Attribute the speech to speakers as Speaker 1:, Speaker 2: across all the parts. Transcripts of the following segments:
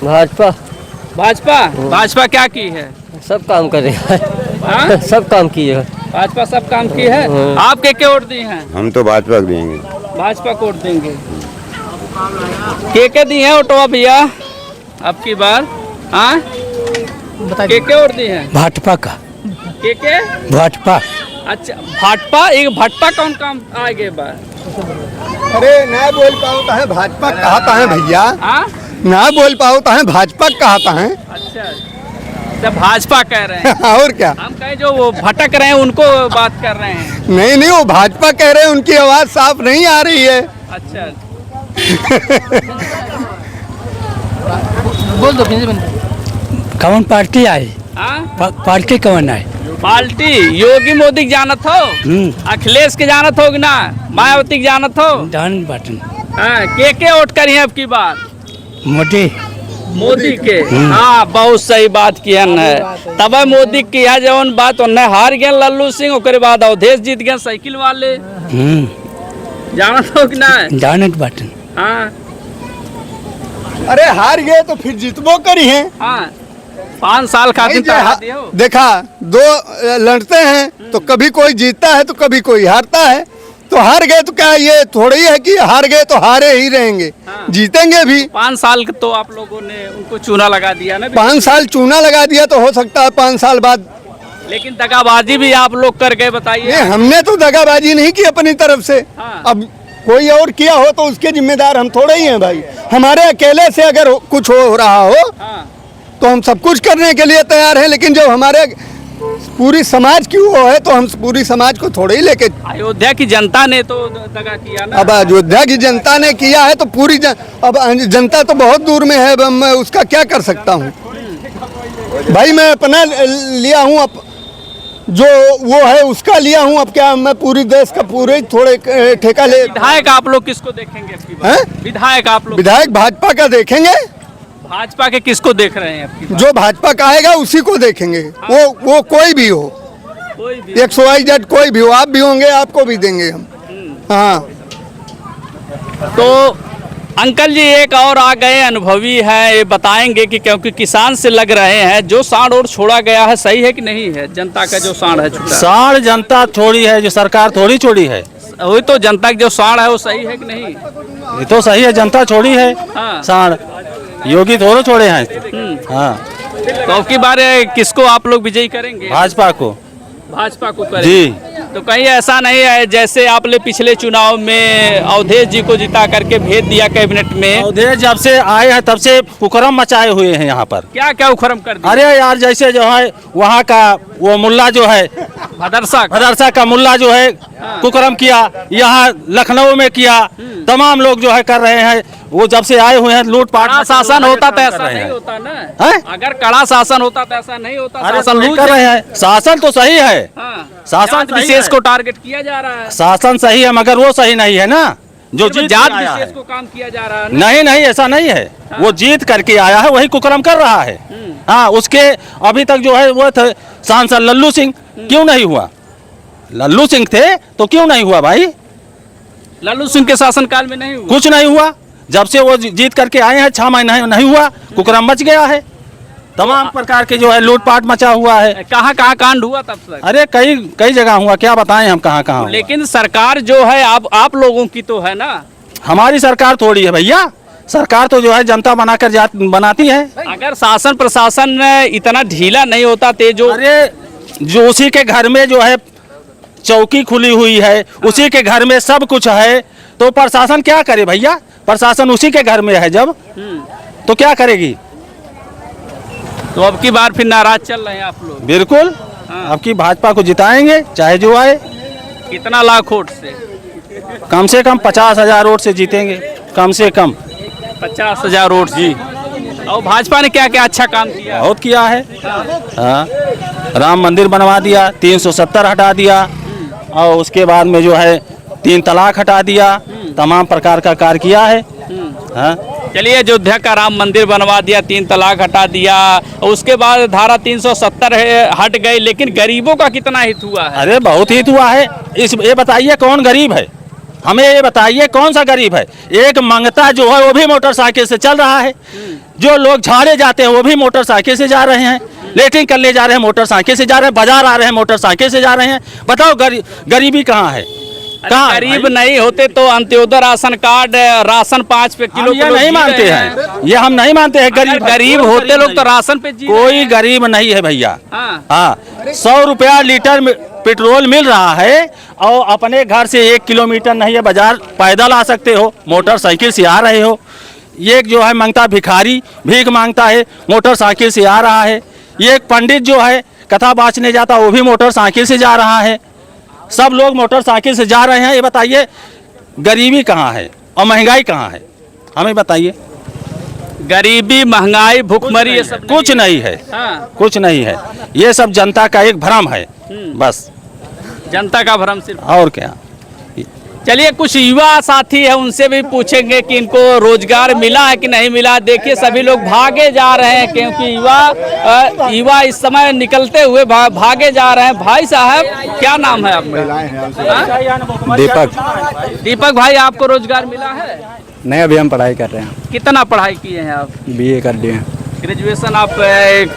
Speaker 1: भाजपा।
Speaker 2: भाजपा भाजपा क्या की है?
Speaker 1: सब काम करेगा।
Speaker 2: हाँ?
Speaker 1: सब काम किए है।
Speaker 2: भाजपा सब काम की है। आप के वोट दिए हैं?
Speaker 3: हम तो भाजपा को देंगे।
Speaker 2: भाजपा को वोट देंगे। के दिए हैं वोटवा भैया अब की बार? हाँ, के वोट दिए हैं?
Speaker 4: भाजपा का।
Speaker 2: के
Speaker 4: भाजपा।
Speaker 2: अच्छा, भाजपा। एक भट्टा कौन काम आगे बार?
Speaker 5: अरे ना बोल पाओ तो है भाजपा कहता है भैया।
Speaker 2: हाँ,
Speaker 5: ना बोल पाओ तो है भाजपा कहता है।
Speaker 2: अच्छा, जब भाजपा कह रहे हैं
Speaker 5: और क्या?
Speaker 2: हम कहें जो वो भटक रहे हैं उनको बात कर रहे हैं।
Speaker 5: नहीं नहीं, वो भाजपा कह रहे हैं, उनकी आवाज साफ नहीं आ रही है।
Speaker 2: अच्छा,
Speaker 4: बोल दो। कौन पार्टी आई?
Speaker 2: हाँ,
Speaker 4: पार्टी कौन आई?
Speaker 2: पार्टी योगी मोदी के जानत हो, अखिलेश के जानत हो कि ना, मायावती के जानत हो?
Speaker 4: जान बटन
Speaker 2: हाँ, के वोट करी है अब की बार?
Speaker 4: मोदी।
Speaker 2: मोदी के। हाँ, बहुत सही बात किहन है। तब मोदी की है जवन बात उन्हें हार गए लल्लू सिंह, ओकरे बाद अवधेश जीत गए साइकिल वाले। जानत हो कि ना?
Speaker 4: जानत बटन।
Speaker 2: हाँ
Speaker 5: अरे हार गए तो फिर जीतबो करी है।
Speaker 2: हाँ, 5 साल खातिर तड़ा दिए हो।
Speaker 5: देखा, दो लड़ते हैं तो कभी कोई जीतता है तो कभी कोई हारता है। तो हार गए तो क्या ये थोड़ा ही है कि हार गए तो हारे ही रहेंगे।
Speaker 2: हाँ।
Speaker 5: जीतेंगे भी।
Speaker 2: 5 साल तो आप लोगों ने उनको चूना लगा दिया ना।
Speaker 5: 5 साल चूना लगा दिया तो हो सकता है 5 साल बाद।
Speaker 2: लेकिन दगाबाजी भी आप लोग कर गए, बताइए।
Speaker 5: नहीं, हमने तो दगाबाजी नहीं की अपनी तरफ से।
Speaker 2: हाँ।
Speaker 5: अब कोई और किया हो तो उसके जिम्मेदार हम थोड़े ही हैं भाई। हमारे अकेले से अगर कुछ हो रहा हो
Speaker 2: हाँ।
Speaker 5: तो हम सब कुछ करने के लिए तैयार हैं, लेकिन जब हमारे पूरी समाज की वो है तो हम पूरी समाज को थोड़े ही लेके।
Speaker 2: अयोध्या की जनता ने तो दगा किया ना।
Speaker 5: अब अयोध्या की जनता ने किया है तो पूरी अब जनता तो बहुत दूर में है, मैं उसका क्या कर सकता हूँ भाई। मैं अपना लिया हूँ, अब जो वो है उसका लिया हूँ। अब क्या मैं पूरी देश का पूरे थोड़े ठेका ले।
Speaker 2: विधायक आप लोग किसको देखेंगे अब की बार? विधायक आप लोग?
Speaker 5: विधायक भाजपा का देखेंगे।
Speaker 2: भाजपा के किसको देख रहे हैं अब की बार?
Speaker 5: जो भाजपा का आएगा उसी को देखेंगे। वो कोई भी हो,
Speaker 2: कोई भी।
Speaker 5: 100 कोई भी हो, आप भी होंगे, आपको भी देंगे हम। हाँ,
Speaker 2: तो अंकल जी एक और आ गए, अनुभवी है, ये बताएंगे कि क्योंकि किसान से लग रहे हैं, जो सांड और छोड़ा गया है सही है कि नहीं है? जनता का जो सांड है छूटा,
Speaker 6: सांड जनता छोड़ी है, जो सरकार थोड़ी छोड़ी है।
Speaker 2: वही तो जनता की जो सांड है वो सही है कि नहीं?
Speaker 6: ये तो सही है, जनता छोड़ी है।
Speaker 2: हाँ।
Speaker 6: सांड योगी थोड़े छोड़े हैं। हाँ,
Speaker 2: तो अब की बार किसको आप लोग विजयी करेंगे?
Speaker 6: भाजपा को।
Speaker 2: भाजपा को करेंगे
Speaker 6: जी।
Speaker 2: तो कहीं ऐसा नहीं है जैसे आपने पिछले चुनाव में अवधेश जी को जिता करके भेज दिया कैबिनेट में?
Speaker 6: अवधेश जब से आए हैं तब से कुकरम मचाए हुए हैं यहाँ पर।
Speaker 2: क्या क्या उखरम कर दिया?
Speaker 6: अरे यार, जैसे जो है वहाँ का वो मुल्ला जो है, मदरसा का मुल्ला जो है कुकरम किया, यहाँ लखनऊ में किया, तमाम लोग जो है कर रहे हैं। वो जब से आए हुए हैं लूटपाट।
Speaker 2: कड़ा शासन होता तो ऐसा नहीं होता ना।
Speaker 6: है?
Speaker 2: अगर कड़ा शासन होता तो ऐसा नहीं होता।
Speaker 6: अरे
Speaker 2: शासन
Speaker 6: लूट कर रहे हैं। शासन तो सही है।
Speaker 2: हाँ।
Speaker 6: शासन
Speaker 2: जात विशेष को टारगेट किया जा रहा है।
Speaker 6: शासन सही है, मगर वो सही नहीं है ना, जो जीत
Speaker 2: जात
Speaker 6: के आया
Speaker 2: विशेष
Speaker 6: है।
Speaker 2: को काम किया जा रहा है ना।
Speaker 6: नहीं नहीं, ऐसा नहीं है। वो जीत करके आया है, वही कुकरम कर रहा है। हाँ, उसके अभी तक जो है वो थे सांसद लल्लू सिंह, क्यों नहीं हुआ? लल्लू सिंह थे तो क्यों नहीं हुआ भाई?
Speaker 2: लल्लू सिंह के शासनकाल में नहीं हुआ?
Speaker 6: कुछ नहीं हुआ। जब से वो जीत करके आए हैं 6 महीने नहीं हुआ, कुकरम मच गया है। तमाम प्रकार के जो है लूटपाट मचा हुआ है।
Speaker 2: कहाँ कहाँ कांड हुआ तब तक?
Speaker 6: अरे कई जगह हुआ, क्या बताएं हम कहाँ कहाँ।
Speaker 2: लेकिन सरकार जो है आप लोगों की तो है ना।
Speaker 6: हमारी सरकार थोड़ी है भैया, सरकार तो जो है जनता बनाकर बनाती है।
Speaker 2: अगर शासन प्रशासन इतना ढीला नहीं होता तेज,
Speaker 6: अरे जो उसी के घर में जो है चौकी खुली हुई है, उसी के घर में सब कुछ है, तो प्रशासन क्या करे भैया? प्रशासन उसी के घर में है जब, तो क्या करेगी?
Speaker 2: तो अब की बार फिर नाराज चल रहे हैं आप लोग?
Speaker 6: बिल्कुल। अब की भाजपा को जिताएंगे चाहे जो आए।
Speaker 2: कितना लाख वोट से?
Speaker 6: कम से कम 50,000 वोट से जीतेंगे, कम से कम
Speaker 2: 50,000 वोट जी। और भाजपा ने क्या क्या अच्छा काम किया?
Speaker 6: बहुत किया है। हाँ, राम मंदिर बनवा दिया, 370 हटा दिया, और उसके बाद में जो है 3 तलाक हटा दिया, तमाम प्रकार का कार्य किया है। हाँ,
Speaker 2: चलिए, अयोध्या का राम मंदिर बनवा दिया, 3 तलाक हटा दिया, उसके बाद धारा 370 हट गई, लेकिन गरीबों का कितना हित हुआ है?
Speaker 6: अरे बहुत हित हुआ है। ये बताइए कौन गरीब है? हमें ये बताइए कौन सा गरीब है? एक मंगता जो है वो भी मोटरसाइकिल से चल रहा है, जो लोग झाड़े जाते हैं वो भी मोटरसाइकिल से जा रहे हैं, लेटरिन करने जा रहे हैं मोटरसाइकिल से जा रहे हैं, बाजार आ रहे हैं मोटरसाइकिल से जा रहे हैं। बताओ गरीबी कहाँ है? कहाँ
Speaker 2: गरीब नहीं होते तो अंत्योदय राशन कार्ड, राशन 5 पे किलो
Speaker 6: ये नहीं मानते हैं, ये हम नहीं मानते हैं।
Speaker 2: गरीब होते लोग तो राशन पे जी
Speaker 6: कोई गरीब नहीं है भैया।
Speaker 2: हाँ।
Speaker 6: हाँ, 100 रुपया लीटर पेट्रोल मिल रहा है और अपने घर से 1 किलोमीटर नहीं है बाजार पैदल आ सकते हो, मोटरसाइकिल से आ रहे हो। ये जो है मांगता भिखारी भीख मांगता है, मोटरसाइकिल से आ रहा है। ये एक पंडित जो है कथा बाँचने जाता वो भी मोटरसाइकिल से जा रहा है। सब लोग मोटरसाइकिल से जा रहे हैं। ये बताइए गरीबी कहाँ है और महंगाई कहाँ है? हमें बताइए।
Speaker 2: गरीबी, महंगाई, भूखमरी ये सब
Speaker 6: कुछ नहीं है।
Speaker 2: हाँ।
Speaker 6: कुछ नहीं है, ये सब जनता का एक भ्रम है बस,
Speaker 2: जनता का भ्रम सिर्फ।
Speaker 6: और क्या।
Speaker 2: चलिए कुछ युवा साथी है, उनसे भी पूछेंगे कि इनको रोजगार मिला है कि नहीं मिला। देखिए सभी लोग भागे जा रहे हैं क्योंकि युवा इस समय निकलते हुए भागे जा रहे हैं। भाई साहब क्या नाम है आपका? दीपक भाई, आपको रोजगार मिला है?
Speaker 3: नहीं, अभी हम पढ़ाई कर रहे हैं।
Speaker 2: कितना पढ़ाई किए हैं आप?
Speaker 3: बीए कर लिए।
Speaker 2: ग्रेजुएशन आप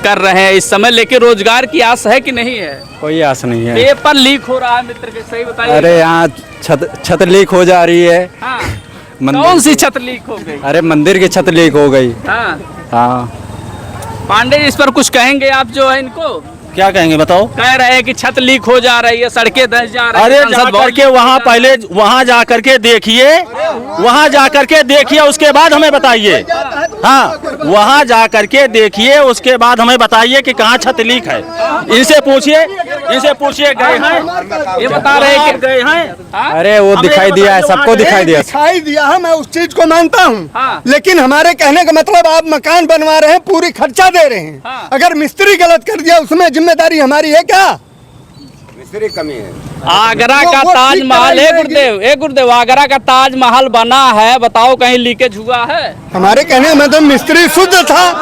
Speaker 2: कर रहे हैं इस समय, लेकिन रोजगार की आस है कि नहीं है?
Speaker 3: कोई आस नहीं है।
Speaker 2: पेपर लीक हो रहा है मित्र के, सही बताइए।
Speaker 3: अरे यहाँ छत लीक हो जा रही है।
Speaker 2: हाँ।
Speaker 3: मंदिर
Speaker 2: कौन सी छत लीक हो गई?
Speaker 3: अरे मंदिर की छत लीक हो गई।
Speaker 2: हाँ।
Speaker 3: हाँ।
Speaker 2: पांडे इस पर कुछ कहेंगे आप जो है इनको?
Speaker 6: क्या कहेंगे बताओ?
Speaker 2: कह रहे हैं कि छत लीक हो जा रही है, सड़कें धंस जा रही है।
Speaker 6: अरे जा करके वहाँ पहले वहाँ जा करके देखिए, वहाँ जा करके देखिए उसके बाद हमें बताइए। हाँ, वहाँ जा करके देखिए उसके बाद हमें बताइए कि कहाँ छत लीक है। इनसे पूछिए गए हैं,
Speaker 2: ये बता रहे हैं कि
Speaker 6: गए हैं।
Speaker 3: अरे वो दिखाई दिया है, सबको दिखाई दिया।
Speaker 5: दिखाई दिया है, मैं उस चीज को मानता हूँ।
Speaker 2: हाँ।
Speaker 5: लेकिन हमारे कहने का मतलब आप मकान बनवा रहे हैं, पूरी खर्चा दे रहे हैं।
Speaker 2: हाँ।
Speaker 5: अगर मिस्त्री गलत कर दिया उसमें जिम्मेदारी हमारी है क्या?
Speaker 3: मिस्त्री कमी है।
Speaker 2: आगरा का
Speaker 5: वो
Speaker 2: ताजमहल
Speaker 5: ठीक
Speaker 2: है गुरुदेव, आगरा का ताजमहल बना है, बताओ कहीं लीकेज हुआ है?
Speaker 5: हमारे कहने का मतलब मिस्त्री शुद्ध था,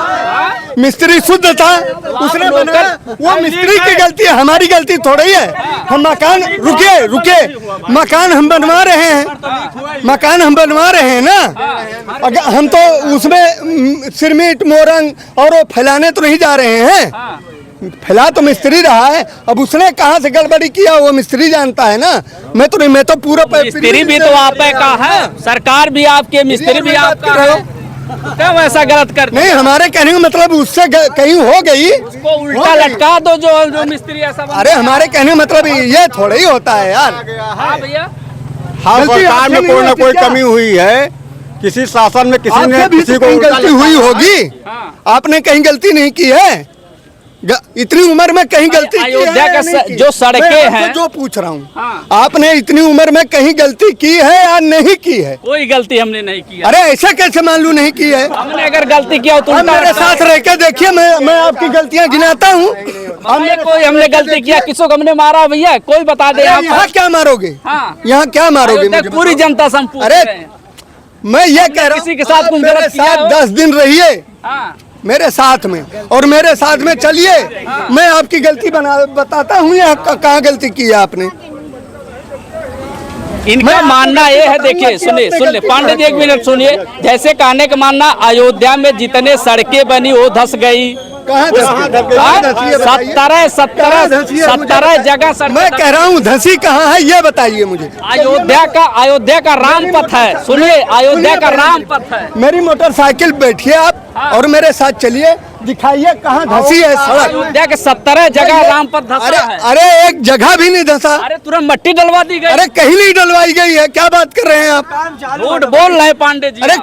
Speaker 5: मिस्त्री शुद्ध था, उसने बनाया। वो मिस्त्री की गलती है, हमारी गलती थोड़ी है। हम मकान रुके मकान हम बनवा रहे हैं ना। अगर हम तो उसमें सिरमिट मोरंग और वो फैलाने तो नहीं जा रहे हैं। फैला तो मिस्त्री रहा है, अब उसने कहाँ से गड़बड़ी किया वो मिस्त्री जानता है ना। मैं तो पूरा
Speaker 2: मिस्त्री भी तो आप का है, सरकार भी आपके, मिस्त्री भी आपका है। क्यों ऐसा गलत कर?
Speaker 5: नहीं, हमारे कहने का मतलब उससे कहीं हो गई,
Speaker 2: उसको उल्टा लटका दो जो मिस्त्री ऐसा।
Speaker 5: अरे हमारे कहने का मतलब ये थोड़ा ही होता है यार।
Speaker 2: हाँ भैया,
Speaker 3: हाँ, सरकार में कोई ना कोई कमी हुई है, किसी शासन में किसी ने किसी को
Speaker 5: गलती हुई होगी। आपने कहीं गलती नहीं की है, इतनी उम्र में कहीं गलती की है?
Speaker 2: अयोध्या का जो सड़कें हैं,
Speaker 5: जो पूछ रहा हूँ,
Speaker 2: हाँ।
Speaker 5: आपने इतनी उम्र में कहीं गलती की है या नहीं की है?
Speaker 2: कोई गलती हमने नहीं की।
Speaker 5: अरे ऐसा कैसे मान लूं नहीं की है?
Speaker 2: हमने अगर गलती किया तो
Speaker 5: आप मेरे साथ रह के देखिए, मैं आपकी गलतियां गिनाता हूँ।
Speaker 2: हमने गलती किया, किसको हमने मारा भैया? कोई बता दे।
Speaker 5: यहाँ क्या मारोगे?
Speaker 2: हाँ।
Speaker 5: यहाँ क्या मारोगे? मुझे
Speaker 2: पूरी जनता से हम पूछ रहे हैं।
Speaker 5: मैं ये कह रहा हूँ,
Speaker 2: किसी के साथ कुछ
Speaker 5: मेरे
Speaker 2: गलत किया
Speaker 5: साथ
Speaker 2: हो?
Speaker 5: 10 दिन रहिए
Speaker 2: हाँ।
Speaker 5: मेरे साथ में, और मेरे साथ में चलिए। मैं आपकी गलती बताता हूँ यहाँ कहाँ गलती की है आपने।
Speaker 2: इनका मानना ये है, देखिए सुनिए पांडे जी, 1 मिनट सुनिए। जैसे कहने का मानना, अयोध्या में जितने सड़कें बनी वो धस गई। 17 जगह सड़कें।
Speaker 5: मैं कह रहा हूँ धसी कहाँ है ये बताइए मुझे।
Speaker 2: अयोध्या का राम पथ है, सुनिए, अयोध्या का राम पथ है।
Speaker 5: मेरी मोटरसाइकिल बैठिए आप और मेरे साथ चलिए, दिखाइए कहाँ धसी है सड़क।
Speaker 2: अयोध्या के 17 जगह राम पथ धसा है।
Speaker 5: अरे एक जगह भी नहीं धसा।
Speaker 2: अरे तुरंत मट्टी डलवा दी गई।
Speaker 5: अरे कहीं नहीं डलवाई गई है, क्या बात कर रहे हैं आप?
Speaker 2: झूठ बोल रहे हैं पांडे जी।
Speaker 5: अरे